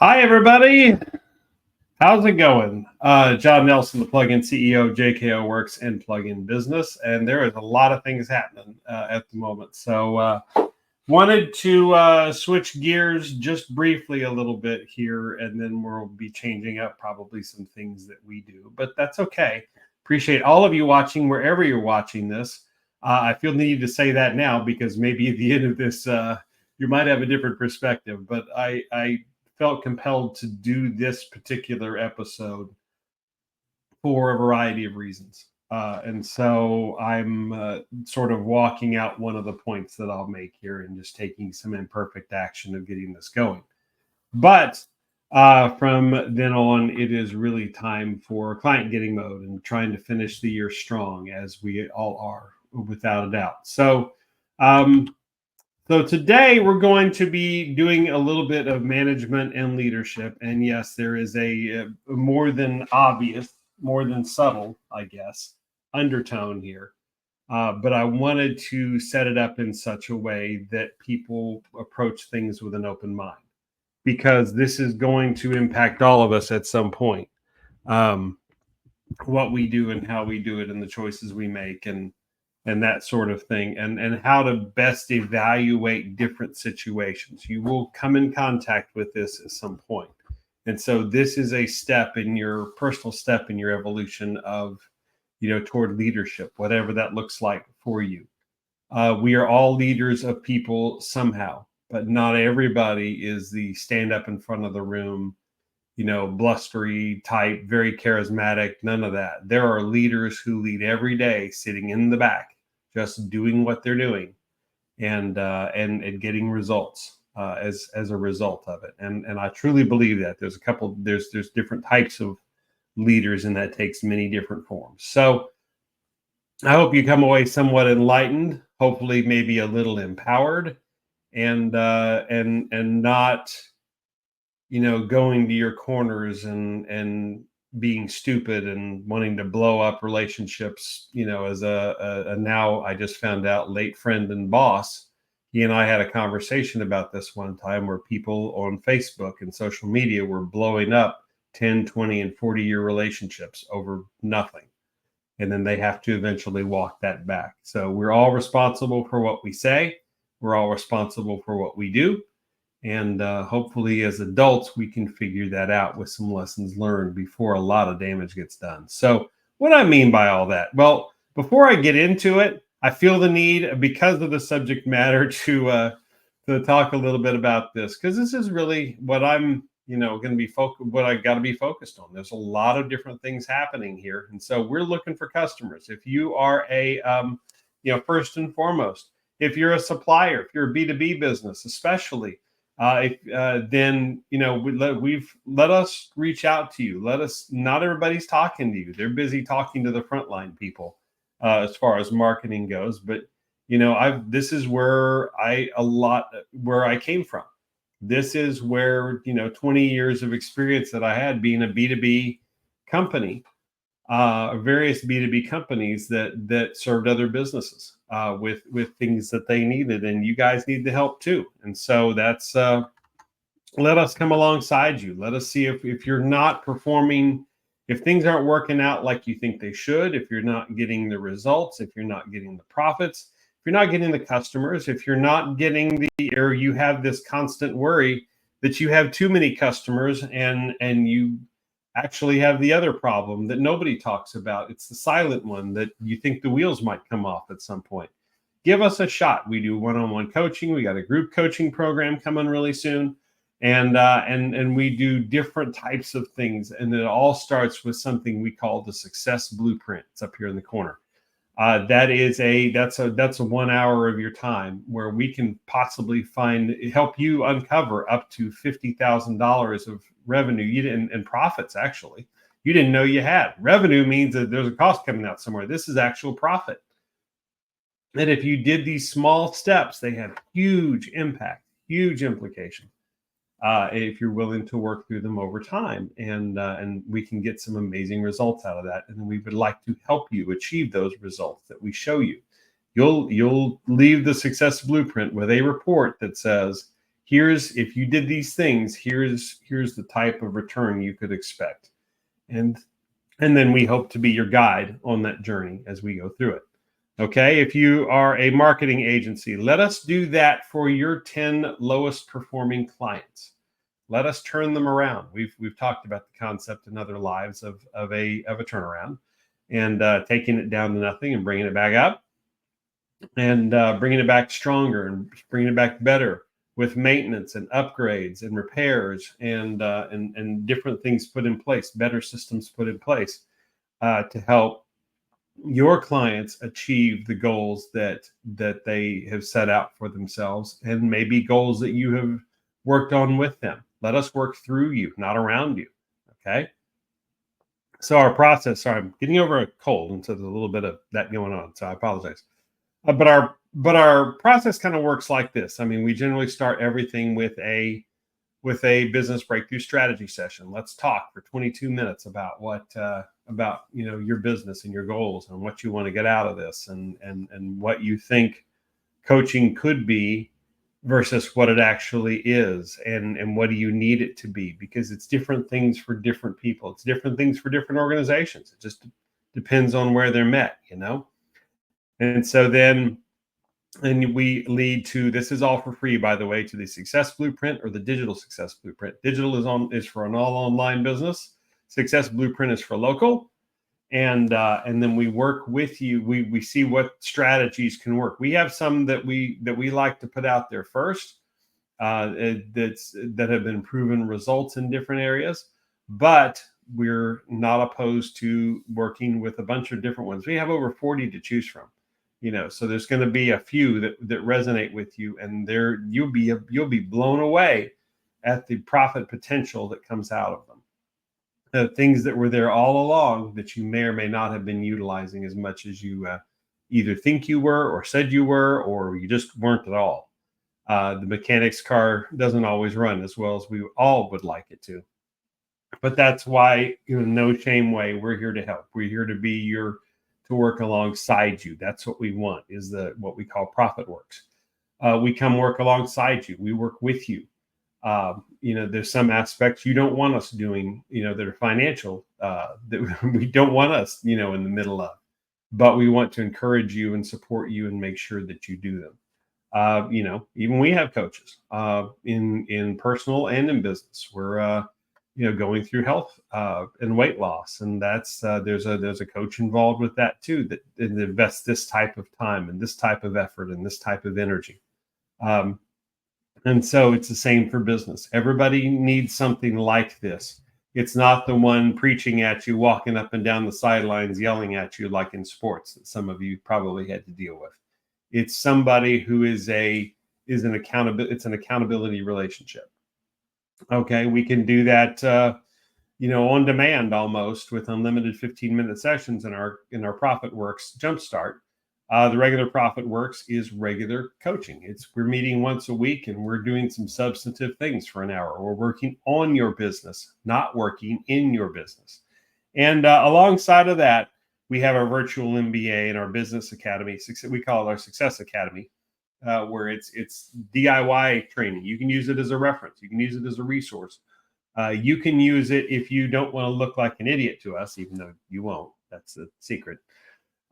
Hi, everybody. How's it going? John Nelson, the plugin CEO of JKO Works and Plugin Business, and there is a lot of things happening at the moment. So, wanted to switch gears just briefly a little bit here, and then we'll be changing up probably some things that we do, but that's okay. Appreciate all of you watching wherever you're watching this. I feel the need to say that now because maybe at the end of this, you might have a different perspective, but I felt compelled to do this particular episode for a variety of reasons. And so I'm sort of walking out one of the points that I'll make here and just taking some imperfect action of getting this going. But from then on, it is really time for client getting mode and trying to finish the year strong, as we all are, without a doubt. So today we're going to be doing a little bit of management and leadership. And yes, there is a more than obvious, more than subtle, I guess, undertone here. But I wanted to set it up in such a way that people approach things with an open mind, because this is going to impact all of us at some point. What we do and how we do it and the choices we make and that sort of thing, and how to best evaluate different situations. You will come in contact with this at some point. And so this is a step in your personal step in your evolution of, toward leadership, whatever that looks like for you. We are all leaders of people somehow, but not everybody is the stand up in front of the room, blustery type, very charismatic, none of that. There are leaders who lead every day sitting in the back, just doing what they're doing and getting results as a result of it. And I truly believe that there's different types of leaders, and that takes many different forms. So I hope you come away somewhat enlightened, hopefully maybe a little empowered, and not, going to your corners and being stupid and wanting to blow up relationships, as a now I just found out late friend and boss. He and I had a conversation about this one time where people on Facebook and social media were blowing up 10, 20, and 40-year relationships over nothing. And then they have to eventually walk that back. So we're all responsible for what we say. We're all responsible for what we do. And hopefully as adults, we can figure that out with some lessons learned before a lot of damage gets done. So what I mean by all that? Well, before I get into it, I feel the need, because of the subject matter, to talk a little bit about this, because this is really what I'm, going to be what I got to be focused on. There's a lot of different things happening here. And so we're looking for customers. If you are a, first and foremost, if you're a supplier, if you're a B2B business, especially, then let us reach out to you. Not everybody's talking to you. They're busy talking to the frontline people as far as marketing goes. But this is where I came from. This is where 20 years of experience that I had being a B2B company, various B2B companies that served other businesses with things that they needed, and you guys need the help too. And so that's let us come alongside you. Let us see if you're not performing, if things aren't working out like you think they should, if you're not getting the results, if you're not getting the profits, if you're not getting the customers, if you're not getting or you have this constant worry that you have too many customers, and you actually have the other problem that nobody talks about. It's the silent one that you think the wheels might come off at some point. Give us a shot. We do one-on-one coaching. We got a group coaching program coming really soon. And we do different types of things. And it all starts with something we call the Success Blueprint. It's up here in the corner. That's a 1 hour of your time where we can possibly help you uncover up to $50,000 of revenue you didn't, and profits actually you didn't know you had. Revenue means that there's a cost coming out somewhere. This is actual profit. And if you did these small steps, they have huge impact, huge implication. If you're willing to work through them over time, and we can get some amazing results out of that. And we would like to help you achieve those results that we show you. You'll leave the Success Blueprint with a report that says, if you did these things, here's the type of return you could expect. And then we hope to be your guide on that journey as we go through it. Okay, if you are a marketing agency, let us do that for your 10 lowest performing clients. Let us turn them around. We've talked about the concept in other lives of a turnaround, and taking it down to nothing and bringing it back up, and bringing it back stronger and bringing it back better with maintenance and upgrades and repairs and different things put in place, better systems put in place to help your clients achieve the goals that they have set out for themselves, and maybe goals that you have worked on with them. Let us work through you, not around you. Okay. So our process, sorry, I'm getting over a cold, and so there's a little bit of that going on. So I apologize. But our process kind of works like this. I mean, we generally start everything with a business breakthrough strategy session. Let's talk for 22 minutes about about your business and your goals and what you want to get out of this, and what you think coaching could be versus what it actually is, and what do you need it to be, because it's different things for different people. It's different things for different organizations. It just depends on where they're met, And so then, and we lead to, this is all for free, by the way, to the Success Blueprint or the Digital Success Blueprint. Digital is for an all online business. Success Blueprint is for local. And then we work with you. We see what strategies can work. We have some that we like to put out there first, that have been proven results in different areas, but we're not opposed to working with a bunch of different ones. We have over 40 to choose from. So there's going to be a few that resonate with you, and you'll be blown away at the profit potential that comes out of them. The things that were there all along that you may or may not have been utilizing as much as you either think you were, or said you were, or you just weren't at all. The mechanic's car doesn't always run as well as we all would like it to, but that's why, no shame way, we're here to help. We're here to be to work alongside you. That's what we want, is what we call Profit Works. We come work alongside you. We work with you. There's some aspects you don't want us doing, that are financial, that we don't want us, in the middle of, but we want to encourage you and support you and make sure that you do them. Even we have coaches, in personal and in business. We're, going through health, and weight loss. And that's, there's a coach involved with that too, that invests this type of time and this type of effort and this type of energy. And so it's the same for business. Everybody needs something like this. It's not the one preaching at you, walking up and down the sidelines, yelling at you like in sports that some of you probably had to deal with. It's somebody who is an accountability relationship. Okay, we can do that, on demand almost, with unlimited 15-minute sessions in our Profit Works Jumpstart. The regular Profit Works is regular coaching. We're meeting once a week, and we're doing some substantive things for an hour. We're working on your business, not working in your business. And alongside of that, we have our virtual MBA and our business academy. We call it our Success Academy, where it's DIY training. You can use it as a reference. You can use it as a resource. You can use it if you don't want to look like an idiot to us, even though you won't. That's the secret.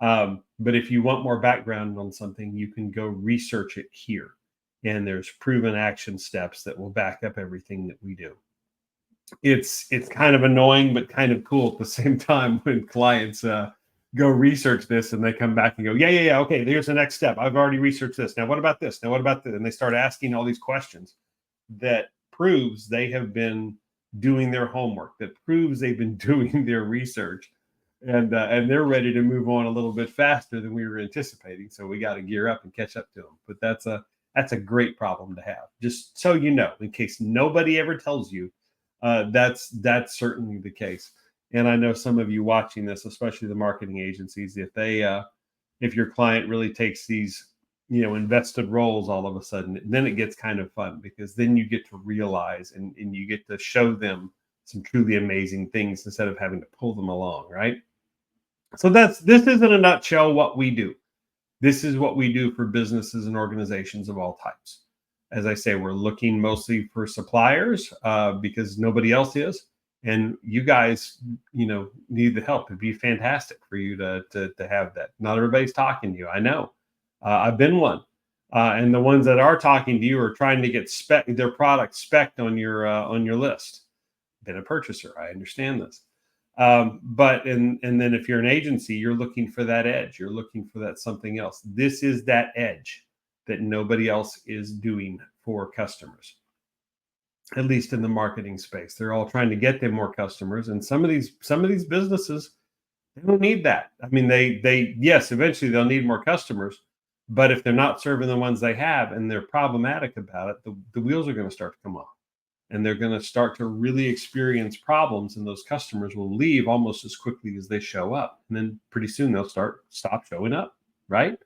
But if you want more background on something, you can go research it here. And there's proven action steps that will back up everything that we do. It's kind of annoying, but kind of cool at the same time when clients go research this and they come back and go, yeah, okay, here's the next step. I've already researched this. Now, what about this? Now, what about this? And they start asking all these questions that proves they have been doing their homework, that proves they've been doing their research. And they're ready to move on a little bit faster than we were anticipating. So we got to gear up and catch up to them. But that's a great problem to have. Just so you know, in case nobody ever tells you, that's certainly the case. And I know some of you watching this, especially the marketing agencies, if your client really takes these, invested roles all of a sudden, then it gets kind of fun, because then you get to realize and you get to show them some truly amazing things instead of having to pull them along, right? So this is in a nutshell what we do. This is what we do for businesses and organizations of all types. As I say, we're looking mostly for suppliers because nobody else is. And you guys, need the help. It'd be fantastic for you to have that. Not everybody's talking to you. I know. I've been one. And the ones that are talking to you are trying to get their product spec'd on your list. Been a purchaser. I understand this. But and then if you're an agency, you're looking for that edge. You're looking for that something else. This is that edge that nobody else is doing for customers, at least in the marketing space. They're all trying to get them more customers, and some of these businesses, they don't need that. I mean, they yes, eventually they'll need more customers, but if they're not serving the ones they have and they're problematic about it, the wheels are going to start to come off, and they're going to start to really experience problems, and those customers will leave almost as quickly as they show up, and then pretty soon they'll stop showing up, right?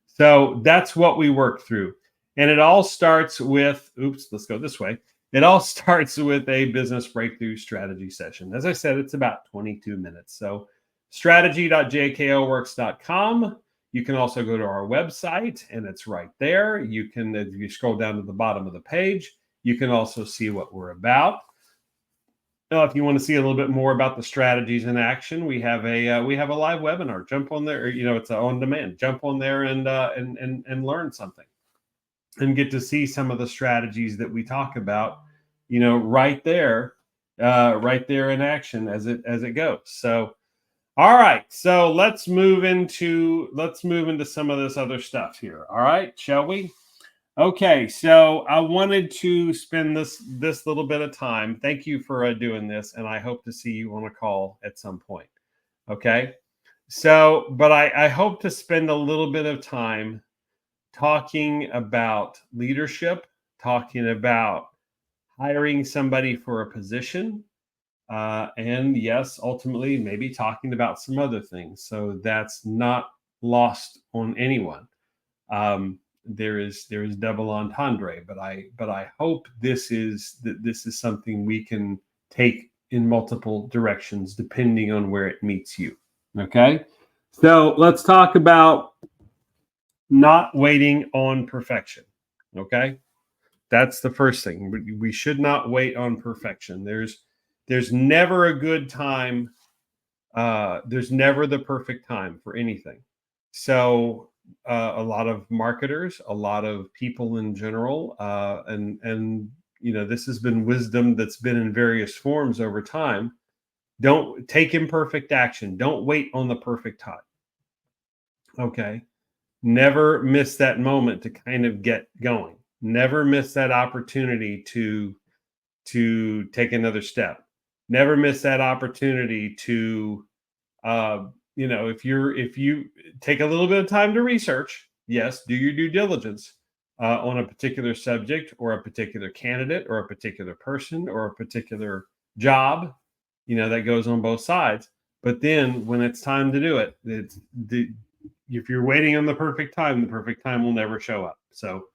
So that's what we work through. And it all starts with, let's go this way. It all starts with a business breakthrough strategy session. As I said, it's about 22 minutes. So strategy.jkoworks.com. You can also go to our website, and it's right there. You can, if you scroll down to the bottom of the page, you can also see what we're about. Now, if you want to see a little bit more about the strategies in action, we have a live webinar. Jump on there. It's on demand. Jump on there and learn something, and get to see some of the strategies that we talk about. Right there in action as it goes. So, all right. So let's move into some of this other stuff here. All right, shall we? Okay, so I wanted to spend this little bit of time. Thank you for doing this, and I hope to see you on a call at some point. Okay, so but I hope to spend a little bit of time talking about leadership, talking about hiring somebody for a position, and yes, ultimately maybe talking about some other things. So that's not lost on anyone. There is double entendre, but I hope this is something we can take in multiple directions depending on where it meets you. Okay, so let's talk about not waiting on perfection. Okay, that's the first thing. We should not wait on perfection. There's never a good time. There's never the perfect time for anything. So a lot of marketers, a lot of people in general, and this has been wisdom that's been in various forms over time. Don't take imperfect action. Don't wait on the perfect time. Okay. Never miss that moment to kind of get going. Never miss that opportunity to take another step. Never miss that opportunity to if you take a little bit of time to research, yes, do your due diligence on a particular subject or a particular candidate or a particular person or a particular job, that goes on both sides. But then when it's time to do it, if you're waiting on the perfect time will never show up. So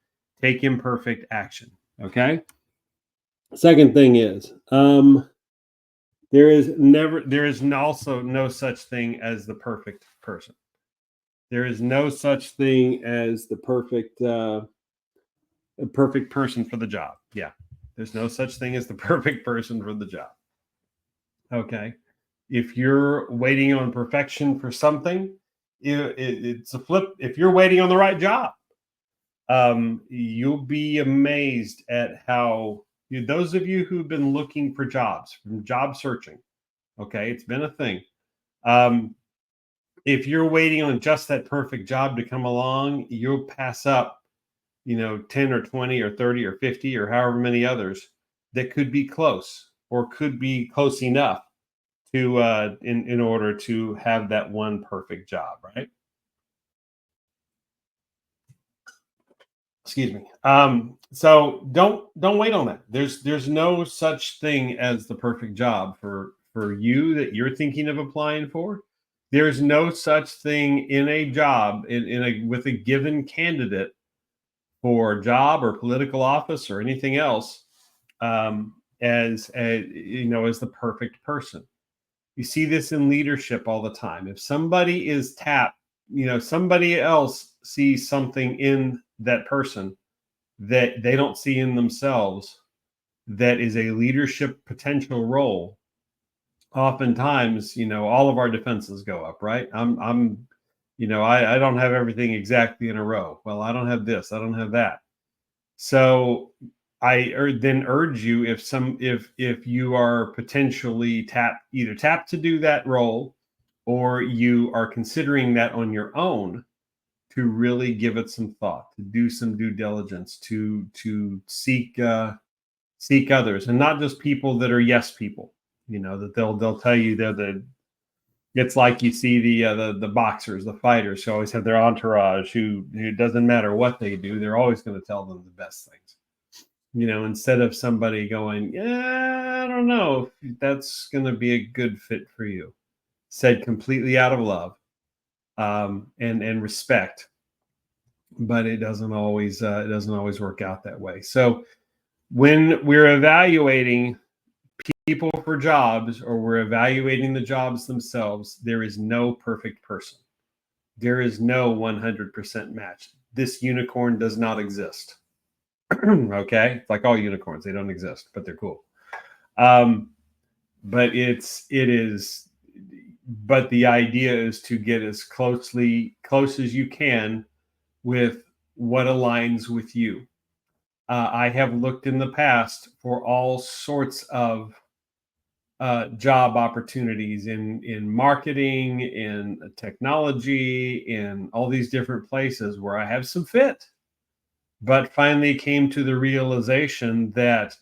take imperfect action. Okay. Second thing is, there is also no such thing as the perfect person. There is no such thing as the perfect person for the job. Yeah. There's no such thing as the perfect person for the job. Okay. If you're waiting on perfection for something, it's a flip. If you're waiting on the right job, you'll be amazed at how those of you who've been looking for jobs, from job searching, okay, it's been a thing. If you're waiting on just that perfect job to come along, you'll pass up, 10 or 20 or 30 or 50 or however many others that could be close or could be close enough to in order to have that one perfect job, right? Excuse me. So don't wait on that. There's no such thing as the perfect job for you that you're thinking of applying for. There's no such thing in a job with a given candidate for job or political office or anything else as the perfect person. You see this in leadership all the time. If somebody is tapped, somebody else sees something in that person that they don't see in themselves that is a leadership potential role, oftentimes, all of our defenses go up, right? I don't have everything exactly in a row. Well, I don't have this, I don't have that. So I then urge you, if you are potentially tapped to do that role, or you are considering that on your own, to really give it some thought, to do some due diligence, to seek others, and not just people that are yes people. That they'll tell you it's like you see the boxers, the fighters who always have their entourage, who doesn't matter what they do, they're always going to tell them the best things. Instead of somebody going, yeah, I don't know if that's going to be a good fit for you, said completely out of love, and respect, but it doesn't always work out that way. So when we're evaluating people for jobs, or we're evaluating the jobs themselves, there is no perfect person. There is no 100% match. This unicorn does not exist. Okay, it's like all unicorns, they don't exist, but they're cool. But the idea is to get as close as you can with what aligns with you. I have looked in the past for all sorts of job opportunities in marketing, in technology, in all these different places where I have some fit, but finally came to the realization that,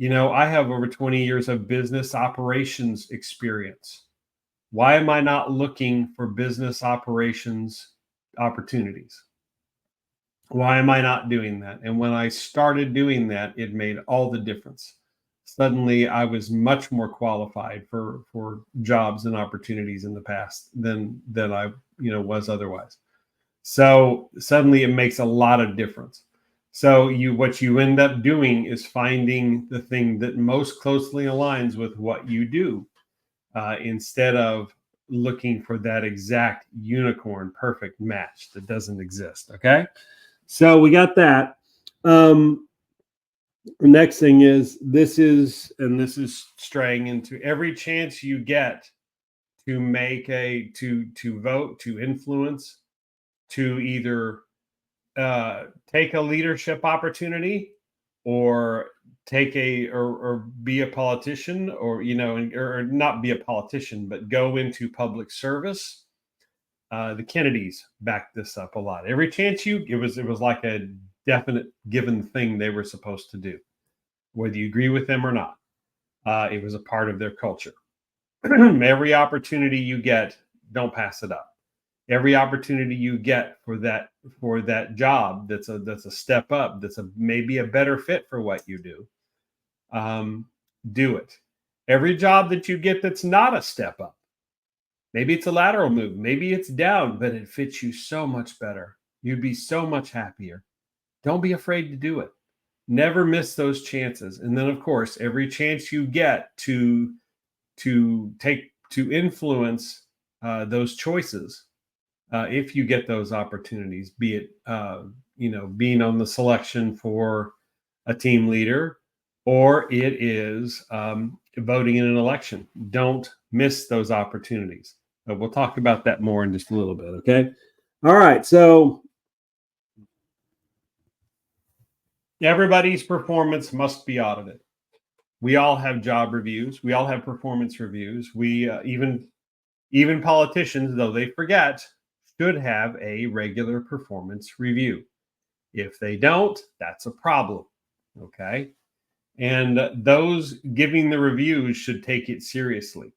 I have over 20 years of business operations experience. Why am I not looking for business operations opportunities? Why am I not doing that? And when I started doing that, it made all the difference. Suddenly, I was much more qualified for jobs and opportunities in the past than I was otherwise. So suddenly, it makes a lot of difference. So what you end up doing is finding the thing that most closely aligns with what you do, instead of looking for that exact unicorn perfect match that doesn't exist. Okay. So we got that. The next thing is this is straying into every chance you get to make to vote, to influence, to either take a leadership opportunity, or or be a politician, or or not be a politician, but go into public service. The Kennedys backed this up a lot. Every chance it was like a definite given thing they were supposed to do, whether you agree with them or not. It was a part of their culture. Every opportunity you get, don't pass it up. Every opportunity you get for that job that's a step up, that's maybe a better fit for what you do, do it. Every job that you get that's not a step up, maybe it's a lateral move, maybe it's down, but it fits you so much better, you'd be so much happier, don't be afraid to do it. Never miss those chances. And then, of course, every chance you get to influence those choices, if you get those opportunities, be it being on the selection for a team leader, or it is voting in an election, don't miss those opportunities. But we'll talk about that more in just a little bit. Okay. All right. So everybody's performance must be audited. We all have job reviews. We all have performance reviews. We even politicians, though they forget, should have a regular performance review. If they don't, that's a problem. Okay. And those giving the reviews should take it seriously.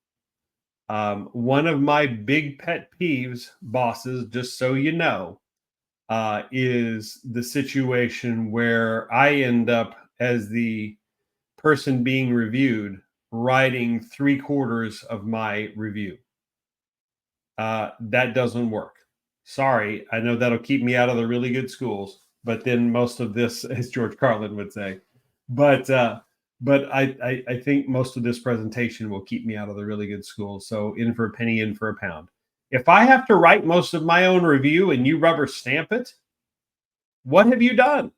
One of my big pet peeves, bosses, just so you know, is the situation where I end up as the person being reviewed writing 3/4 of my review. That doesn't work. Sorry, I know that'll keep me out of the really good schools, but then most of this, as George Carlin would say, but I think most of this presentation will keep me out of the really good schools. So in for a penny, in for a pound. If I have to write most of my own review and you rubber stamp it, what have you done?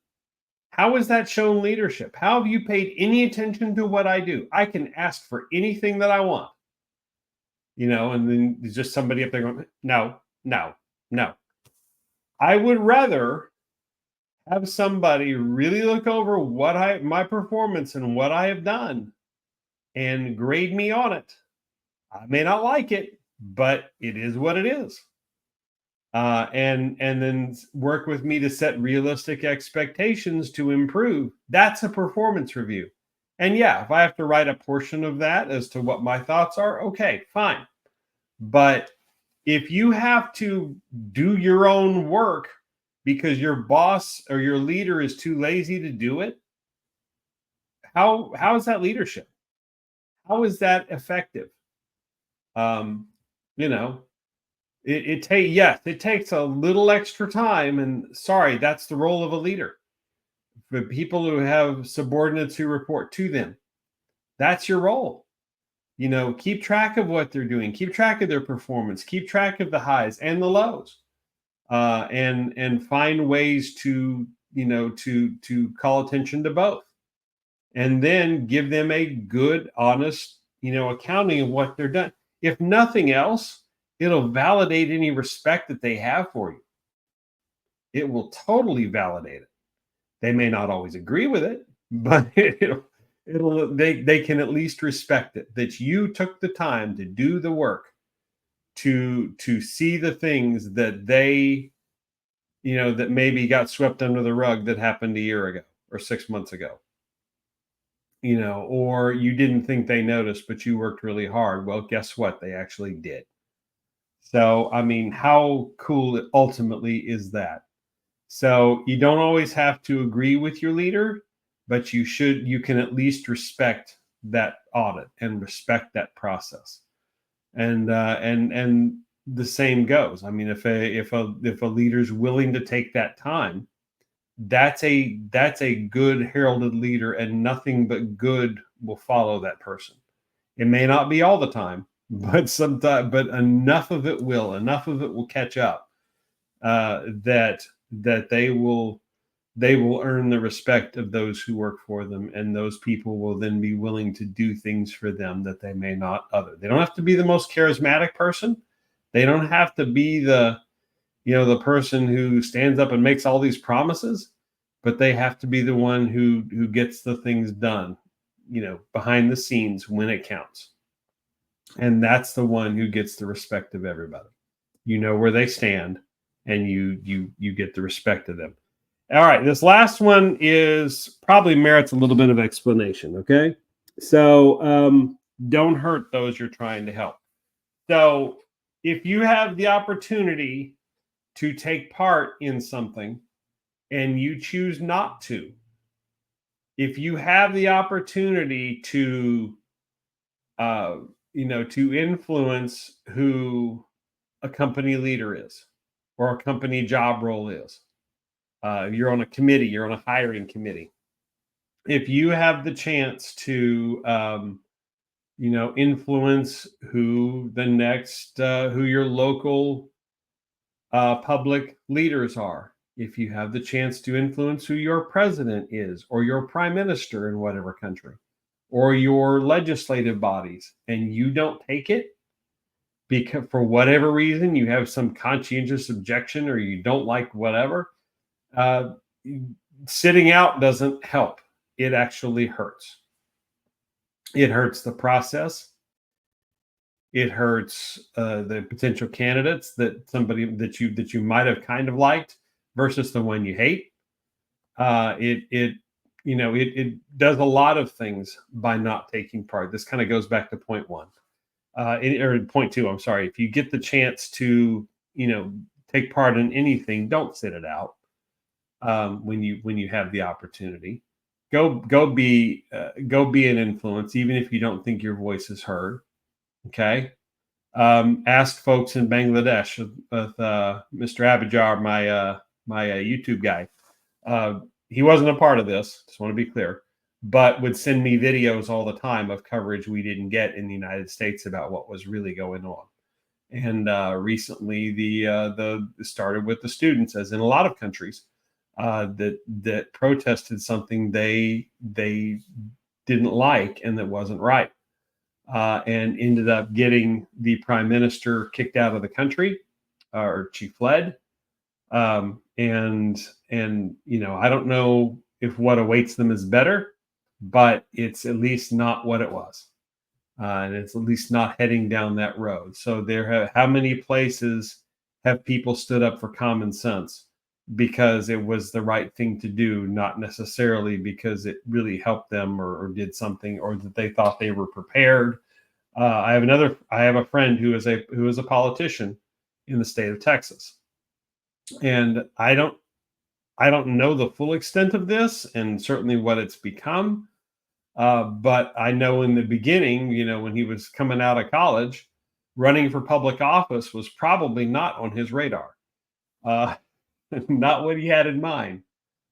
How is that shown leadership? How have you paid any attention to what I do? I can ask for anything that I want, and then there's just somebody up there going, no, no, no. I would rather have somebody really look over my performance and what I have done and grade me on it. I may not like it, but it is what it is. And then work with me to set realistic expectations to improve. That's a performance review. And yeah, if I have to write a portion of that as to what my thoughts are, okay, fine. But if you have to do your own work because your boss or your leader is too lazy to do it, how is that leadership? How is that effective? You know, it takes a little extra time, and sorry, that's the role of a leader. For people who have subordinates who report to them, that's your role. Keep track of what they're doing, keep track of their performance, keep track of the highs and the lows, and find ways to call attention to both, and then give them a good, honest, accounting of what they're done. If nothing else, it'll validate any respect that they have for you. It will totally validate it. They may not always agree with it, but they can at least respect it, that you took the time to do the work to see the things that they that maybe got swept under the rug that happened a year ago or 6 months ago, or you didn't think they noticed, but you worked really hard. Well, guess what? They actually did. So, I mean, how cool it ultimately is that? So you don't always have to agree with your leader, but you can at least respect that audit and respect that process. And the same goes. I mean, if a leader's willing to take that time, that's a good heralded leader, and nothing but good will follow that person. It may not be all the time, but enough of it will catch up, that they will earn the respect of those who work for them, and those people will then be willing to do things for them that they may not other. They don't have to be the most charismatic person. They don't have to be the person who stands up and makes all these promises, but they have to be the one who gets the things done, behind the scenes when it counts. And that's the one who gets the respect of everybody. Where they stand, and you get the respect of them. All right, this last one is probably merits a little bit of explanation. Okay, so don't hurt those you're trying to help. So if you have the opportunity to take part in something and you choose not to, if you have the opportunity to to influence who a company leader is, or a company job role is, you're on a committee, you're on a hiring committee. If you have the chance to, influence who your local public leaders are, if you have the chance to influence who your president is, or your prime minister in whatever country, or your legislative bodies, and you don't take it because for whatever reason you have some conscientious objection, or you don't like whatever, sitting out doesn't help. It actually hurts. It hurts the process. It hurts the potential candidates somebody that you might have kind of liked versus the one you hate. It does a lot of things by not taking part. This kind of goes back to point one, or point two. I'm sorry. If you get the chance to take part in anything, don't sit it out. When you have the opportunity, go be an influence, even if you don't think your voice is heard. Okay. Ask folks in Bangladesh with Mr. Abijar, my YouTube guy. He wasn't a part of this, just want to be clear, but would send me videos all the time of coverage we didn't get in the United States about what was really going on. And recently, the started with the students, as in a lot of countries. that protested something they didn't like and that wasn't right, and ended up getting the prime minister kicked out of the country, or she fled. And I don't know if what awaits them is better, but it's at least not what it was. And it's at least not heading down that road. So how many places have people stood up for common sense because it was the right thing to do, not necessarily because it really helped them or did something, or that they thought they were prepared. I have a friend who is a politician in the state of Texas, and I don't know the full extent of this, and certainly what it's become. But I know in the beginning, when he was coming out of college, running for public office was probably not on his radar, uh, not what he had in mind.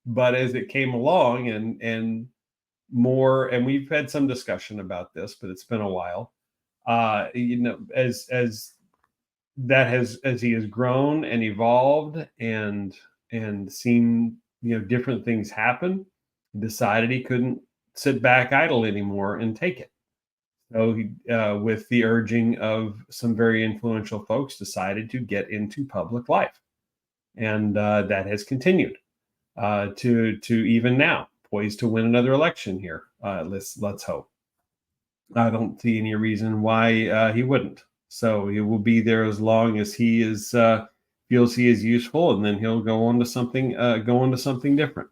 But as it came along, and more, and we've had some discussion about this, but it's been a while. As he has grown and evolved and seen different things happen, decided he couldn't sit back idle anymore and take it. So he, with the urging of some very influential folks, decided to get into public life, and that has continued to even now, poised to win another election here. Let's hope. I don't see any reason why he wouldn't. So he will be there as long as he feels he is useful, and then he'll go on to something different.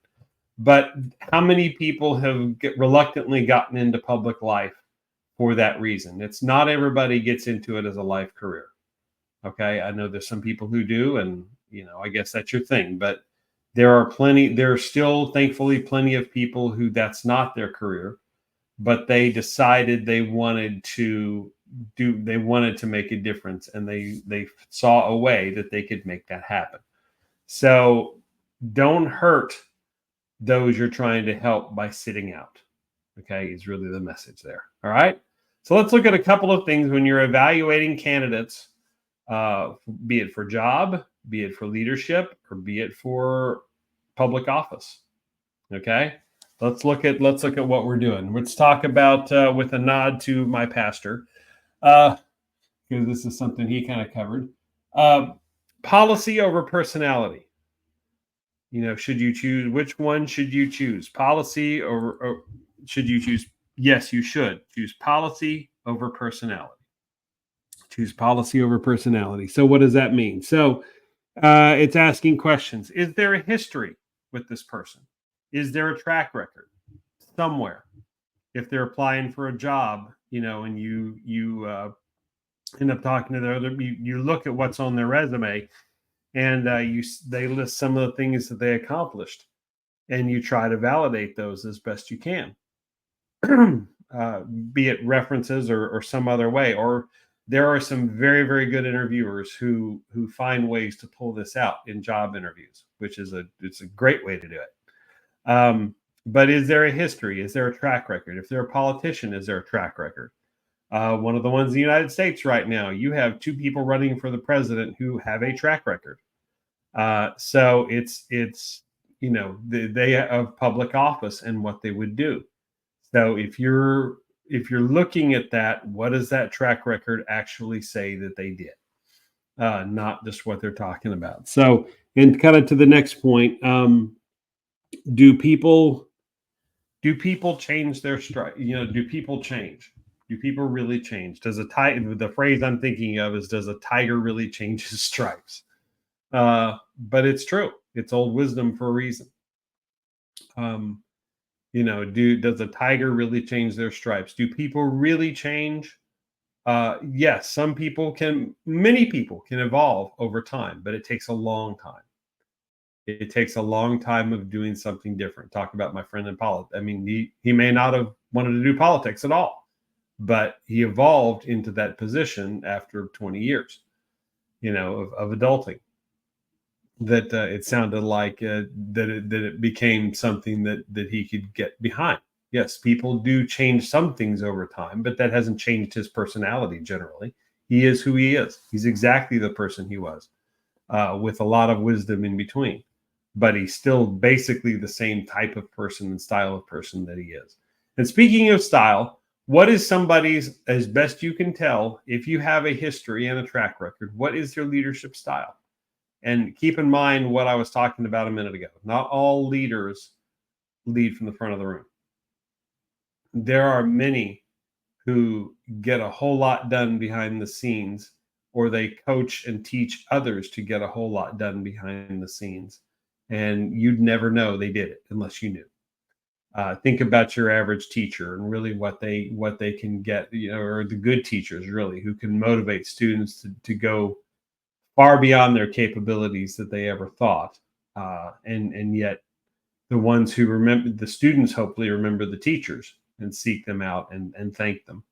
But how many people have reluctantly gotten into public life for that reason? It's not everybody gets into it as a life career. Okay, I know there's some people who do, and I guess that's your thing. But there are still, thankfully, plenty of people who that's not their career, but they decided they wanted to make a difference, and they saw a way that they could make that happen. So don't hurt those you're trying to help by sitting out. Okay, is really the message there. All right, so let's look at a couple of things when you're evaluating candidates, be it for job, be it for leadership, or be it for public office. Okay, let's look at what we're doing. Let's talk about, with a nod to my pastor, because this is something he kind of covered. Policy over personality. Should you choose? Which one should you choose? Policy or should you choose? Yes, you should choose policy over personality. Choose policy over personality. So what does that mean? So it's asking questions. Is there a history with this person? Is there a track record somewhere? If they're applying for a job, and you end up talking to their other, you look at what's on their resume, and they list some of the things that they accomplished, and you try to validate those as best you can, be it references or some other way. Or there are some very, very good interviewers who find ways to pull this out in job interviews, which is it's a great way to do it. But is there a history? Is there a track record? If they're a politician, is there a track record? One of the ones in the United States right now, you have two people running for the president who have a track record. So it's they of public office and what they would do. So if you're looking at that, what does that track record actually say that they did? Not just what they're talking about. So, and kind of to the next point, do people change their stride? Do people change? Do people really change? The phrase I'm thinking of is, does a tiger really change his stripes? But it's true. It's old wisdom for a reason. Does a tiger really change their stripes? Do people really change? Yes, many people can evolve over time, but it takes a long time. It takes a long time of doing something different. Talk about my friend in politics. I mean, he may not have wanted to do politics at all, but he evolved into that position after 20 years, of adulting. That it sounded like that it became something that he could get behind. Yes, people do change some things over time, but that hasn't changed his personality generally. He is who he is. He's exactly the person he was, with a lot of wisdom in between. but he's still basically the same type of person and style of person that he is. And speaking of style, what is somebody's, as best you can tell, if you have a history and a track record, what is their leadership style? And keep in mind what I was talking about a minute ago. Not all leaders lead from the front of the room. There are many who get a whole lot done behind the scenes, or they coach and teach others to get a whole lot done behind the scenes. And you'd never know they did it unless you knew. Think about your average teacher and really what they can get, or the good teachers really who can motivate students to go far beyond their capabilities that they ever thought. And yet the ones who remember the students hopefully remember the teachers and seek them out and thank them,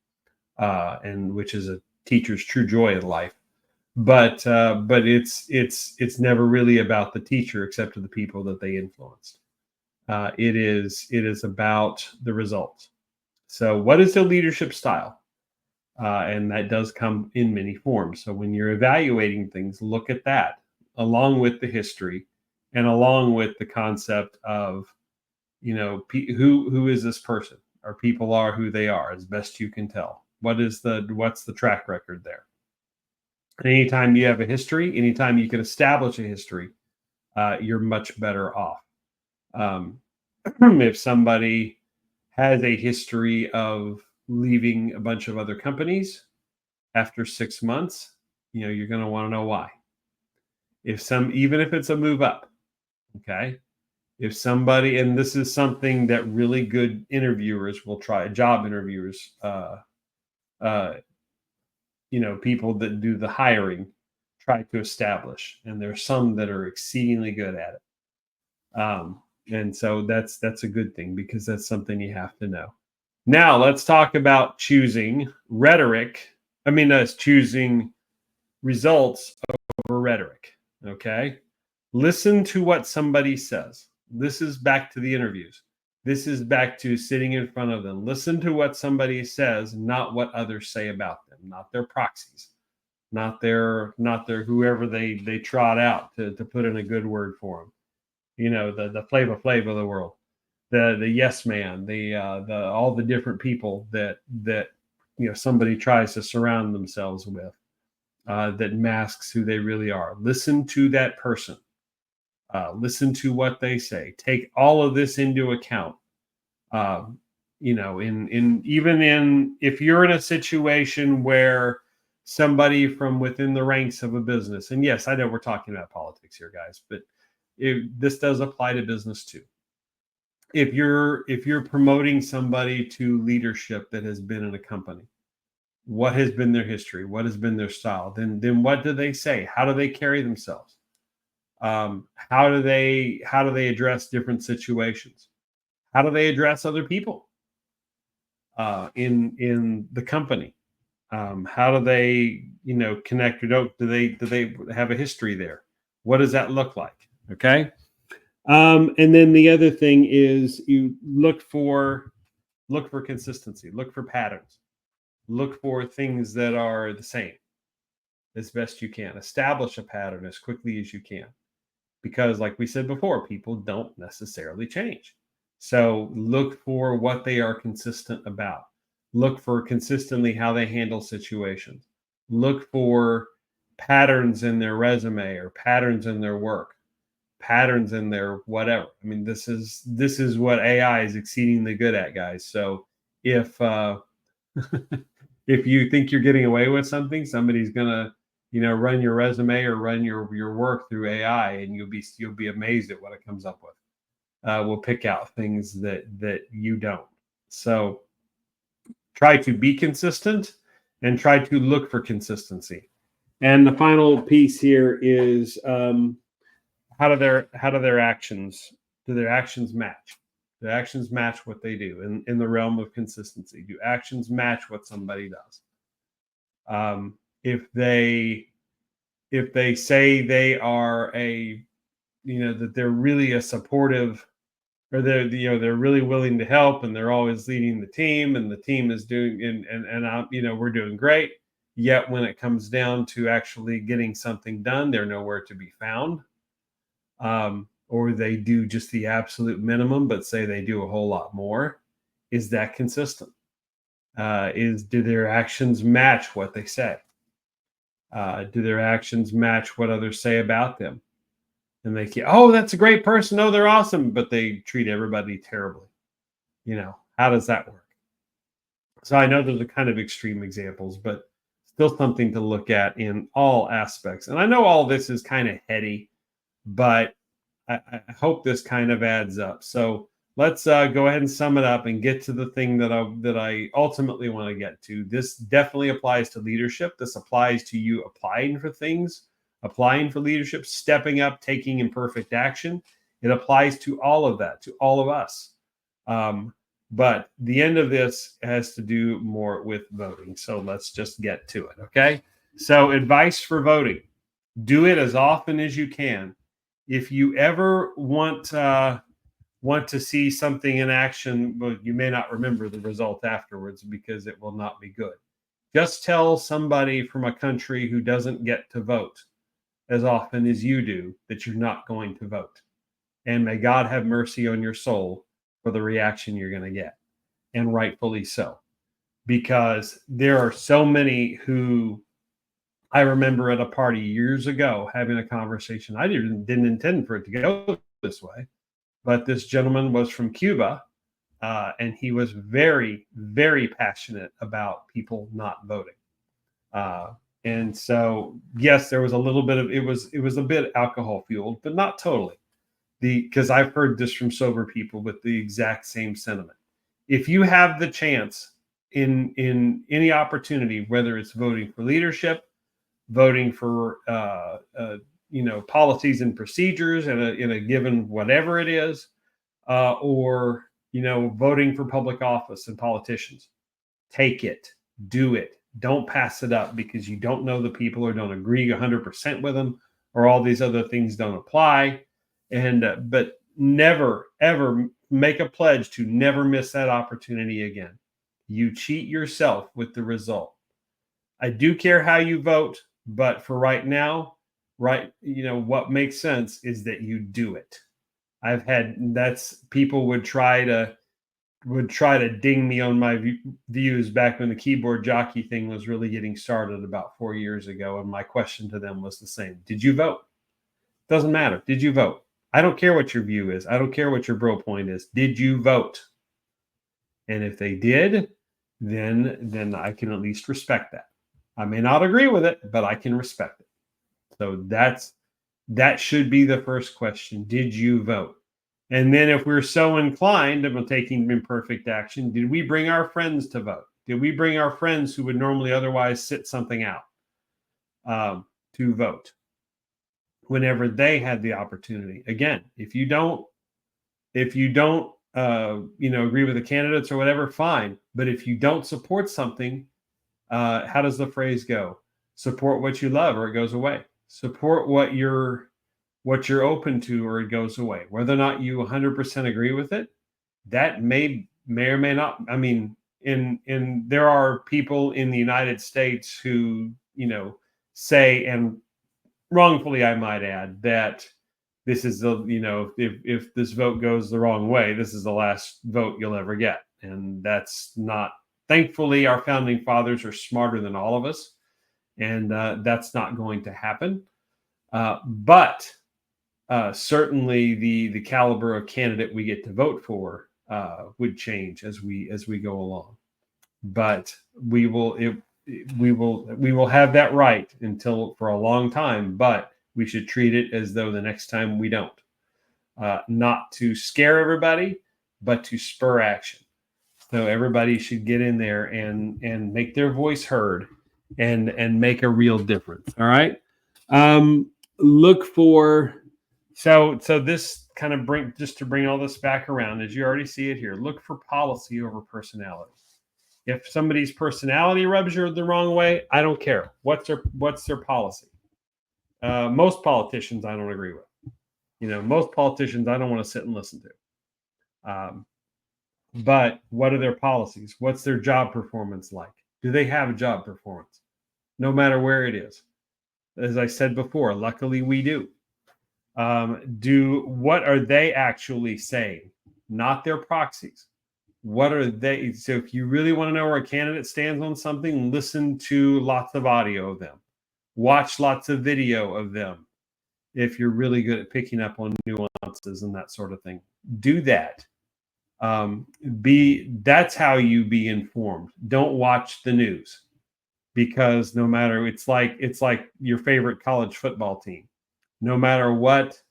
and which is a teacher's true joy in life. But it's never really about the teacher except to the people that they influenced. It is about the results. So what is their leadership style? And that does come in many forms. So when you're evaluating things, look at that along with the history and along with the concept of, who is this person, or people are who they are as best you can tell. What's the track record there? Anytime you have a history, anytime you can establish a history, you're much better off. If somebody has a history of leaving a bunch of other companies after 6 months, you're going to want to know why. Even if it's a move up, okay? If somebody, and this is something that really good interviewers will try, job interviewers, people that do the hiring try to establish, and there's some that are exceedingly good at it. And so that's a good thing, because that's something you have to know. Now let's talk about choosing choosing results over rhetoric. Okay. Listen to what somebody says. This is back to the interviews. This is back to sitting in front of them. Listen to what somebody says, not what others say about them, not their proxies, not their whoever they trot out to put in a good word for them. The Flavor Flav of the world, the yes man, the all the different people that somebody tries to surround themselves with, that masks who they really are. Listen to that person. Listen to what they say. Take all of this into account. If you're in a situation where somebody from within the ranks of a business, and yes, I know we're talking about politics here, guys, but this does apply to business too. If you're promoting somebody to leadership that has been in a company, what has been their history? What has been their style? Then what do they say? How do they carry themselves? How do they address different situations? How do they address other people in the company? How do they connect or don't? Do they have a history there? What does that look like? Okay. And then the other thing is you look for consistency, look for patterns, look for things that are the same as best you can. Establish a pattern as quickly as you can, because like we said before, people don't necessarily change. So look for what they are consistent about. Look for consistently how they handle situations. Look for patterns in their resume or patterns in their work, patterns in their whatever. I mean, this is what AI is exceedingly good at, guys. So if if you think you're getting away with something, somebody's gonna run your resume or run your work through AI, and you'll be amazed at what it comes up with. We'll pick out things that you don't. So try to be consistent and try to look for consistency. And the final piece here is how do their actions match? Do actions match what they do in the realm of consistency? Do actions match what somebody does? If they say they are that they're really a supportive, or they're really willing to help, and they're always leading the team, and the team is doing and we're doing great. Yet when it comes down to actually getting something done, they're nowhere to be found. or they do just the absolute minimum, but say they do a whole lot more. Is that consistent? Do their actions match what they say? Do their actions match what others say about them? And they can, oh, that's a great person. Oh, they're awesome, but they treat everybody terribly. How does that work? So I know those are kind of extreme examples, but still something to look at in all aspects. And I know all this is kind of heady, but I hope this kind of adds up. So let's go ahead and sum it up and get to the thing that I ultimately want to get to. This definitely applies to leadership. This applies to you applying for things, applying for leadership, stepping up, taking imperfect action. It applies to all of that, to all of us. But the end of this has to do more with voting. So let's just get to it. Okay. So advice for voting: do it as often as you can. If you ever want to see something in action, but you may not remember the result afterwards because it will not be good. Just tell somebody from a country who doesn't get to vote as often as you do that you're not going to vote. And may God have mercy on your soul for the reaction you're going to get. And rightfully so. Because there are so many who, I remember at a party years ago having a conversation. I didn't intend for it to go this way, but this gentleman was from Cuba, and he was very, very passionate about people not voting. And so, yes, there was a little bit of it was a bit alcohol fueled, but not totally. Because I've heard this from sober people with the exact same sentiment. If you have the chance in any opportunity, whether it's voting for leadership, voting for policies and procedures in a given whatever it is, or voting for public office and politicians, take it, do it. Don't pass it up because you don't know the people or don't agree 100% with them, or all these other things don't apply. And but never ever make a pledge to never miss that opportunity again. You cheat yourself with the result. I do care how you vote, but for right now, what makes sense is that you do it. People would try to ding me on my views back when the keyboard jockey thing was really getting started about 4 years ago, and my question to them was the same: did you vote? Doesn't matter. Did you vote? I don't care what your view is. I don't care what your bro point is. Did you vote? And if they did, then I can at least respect that. I may not agree with it, but I can respect it. So that should be the first question. Did you vote? And then if we're so inclined about taking imperfect action, did we bring our friends to vote? Did we bring our friends who would normally otherwise sit something out to vote whenever they had the opportunity? Again, if you don't agree with the candidates or whatever, fine. But if you don't support something, how does the phrase go? Support what you love or it goes away. Support what you're open to or it goes away. Whether or not you 100% agree with it, that may or may not. I mean, there are people in the United States who, say, and wrongfully I might add, that this is if this vote goes the wrong way, this is the last vote you'll ever get. And that's not, thankfully, our founding fathers are smarter than all of us. And that's not going to happen. But certainly the caliber of candidate we get to vote for would change as we go along. But we will have that right until for a long time, but we should treat it as though the next time we don't. Not to scare everybody, but to spur action. So everybody should get in there and make their voice heard and make a real difference. All right. Look for so this kind of bring all this back around, as you already see it here. Look for policy over personality. If somebody's personality rubs you the wrong way, I don't care. What's their policy? Most politicians I don't agree with. Most politicians I don't want to sit and listen to. But what are their policies? What's their job performance like? Do they have a job performance? No matter where it is. As I said before, luckily we do. What are they actually saying? Not their proxies. What are they? So if you really want to know where a candidate stands on something, listen to lots of audio of them, watch lots of video of them. If you're really good at picking up on nuances and that sort of thing, do that. That's how you be informed. Don't watch the news, because no matter, it's like your favorite college football team. No matter what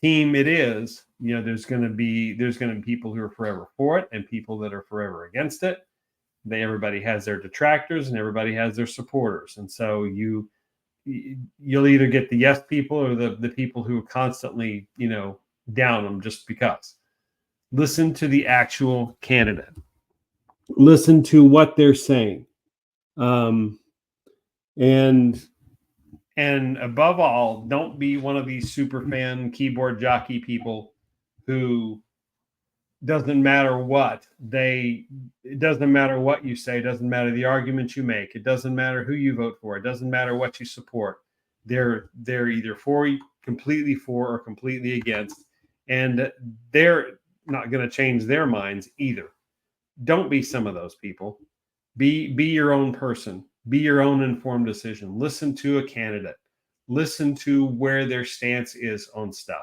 team it is, there's going to be people who are forever for it and people that are forever against it. Everybody has their detractors and everybody has their supporters, and so you'll either get the yes people or the people who constantly down them just because. Listen to the actual candidate. Listen to what they're saying, and above all, don't be one of these super fan keyboard jockey people who doesn't matter what it doesn't matter what you say, it doesn't matter the arguments you make, it doesn't matter who you vote for, it doesn't matter what you support. They're either completely for or completely against, and they're not going to change their minds either. Don't be some of those people. Be your own person. Be your own informed decision. Listen to a candidate. Listen to where their stance is on stuff.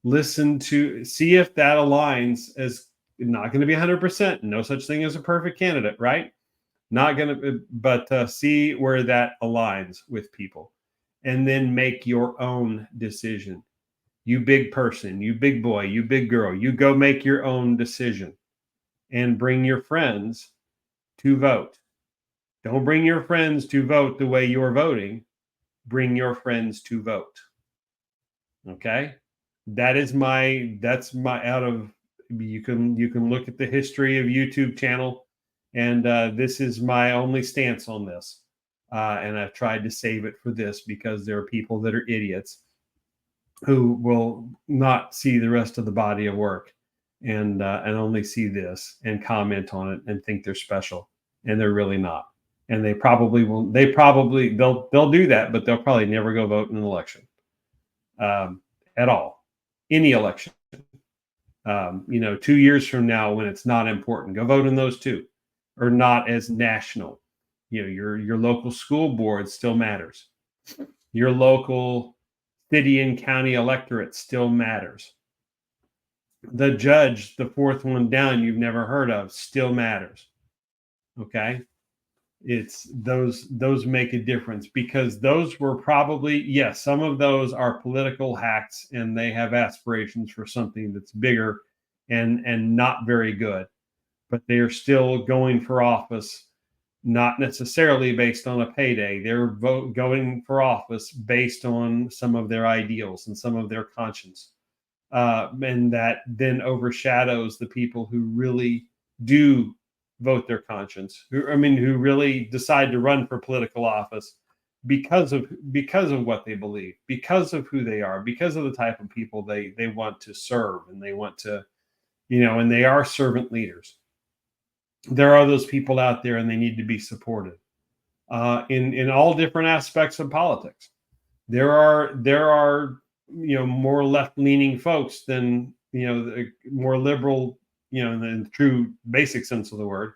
Listen to see if that aligns. As not going to be 100%. No such thing as a perfect candidate, right? Not going to, but see where that aligns with people, and then make your own decision. You big person, you big boy, you big girl, you go make your own decision, and bring your friends to vote. Don't bring your friends to vote the way you're voting. Bring your friends to vote. Okay? That's my out of, you can look at the history of YouTube channel, and this is my only stance on this. And I've tried to save it for this because there are people that are idiots who will not see the rest of the body of work, and only see this and comment on it and think they're special, and they're really not. And they probably will. They'll do that, but they'll probably never go vote in an election at all, any election. 2 years from now, when it's not important, go vote in those two, or not as national. Your local school board still matters. Your local city and county electorate still matters. The judge, the fourth one down, you've never heard of, still matters. Okay? It's those make a difference, because those were probably, yes, some of those are political hacks, and they have aspirations for something that's bigger and not very good, but they are still going for office, not necessarily based on a payday. They're going for office based on some of their ideals and some of their conscience, and that then overshadows the people who really do vote their conscience, who really decide to run for political office because of what they believe, because of who they are, because of the type of people they want to serve, and they want to, and they are servant leaders. There are those people out there, and they need to be supported in all different aspects of politics. There are more left-leaning folks than more liberal, in the true basic sense of the word,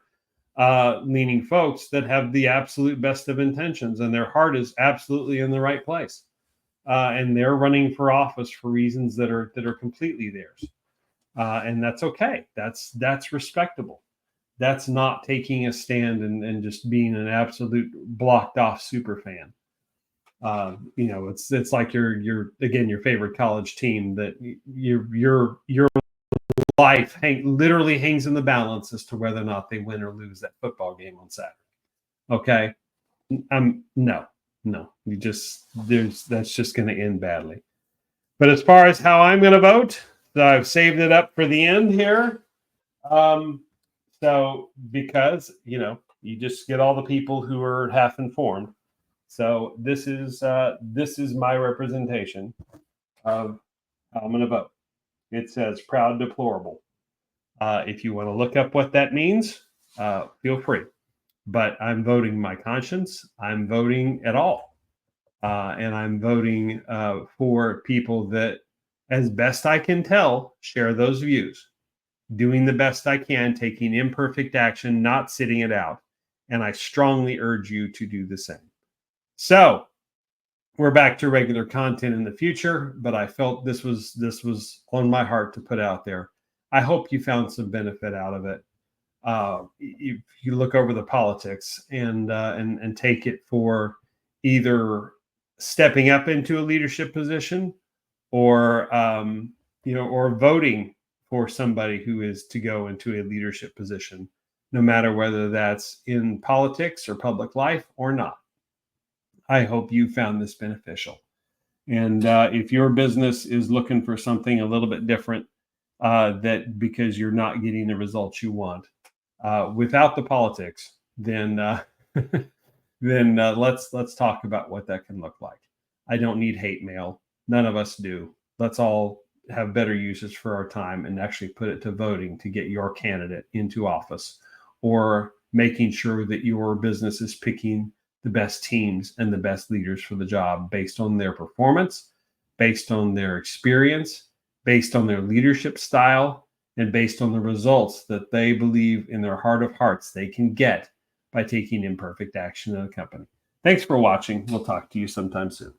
leaning folks that have the absolute best of intentions, and their heart is absolutely in the right place, and they're running for office for reasons that are completely theirs, and that's okay. That's respectable. That's not taking a stand and just being an absolute blocked off super fan. It's like your favorite college team, that your life literally hangs in the balance as to whether or not they win or lose that football game on Saturday. Okay. No, that's just going to end badly. But as far as how I'm going to vote, so I've saved it up for the end here. So because, you just get all the people who are half informed. So this is my representation of how I'm going to vote. It says proud deplorable. If you want to look up what that means, feel free. But I'm voting my conscience. I'm voting at all. And I'm voting for people that, as best I can tell, share those views, doing the best I can, taking imperfect action, not sitting it out. And I strongly urge you to do the same. So we're back to regular content in the future, but I felt this was on my heart to put out there. I hope you found some benefit out of it. If you look over the politics and take it for either stepping up into a leadership position or or voting for somebody who is to go into a leadership position, no matter whether that's in politics or public life or not. I hope you found this beneficial. And if your business is looking for something a little bit different, that because you're not getting the results you want without the politics, then let's talk about what that can look like. I don't need hate mail. None of us do. Let's all have better uses for our time and actually put it to voting to get your candidate into office, or making sure that your business is picking the best teams and the best leaders for the job based on their performance, based on their experience, based on their leadership style, and based on the results that they believe in their heart of hearts they can get by taking imperfect action in a company. Thanks for watching. We'll talk to you sometime soon.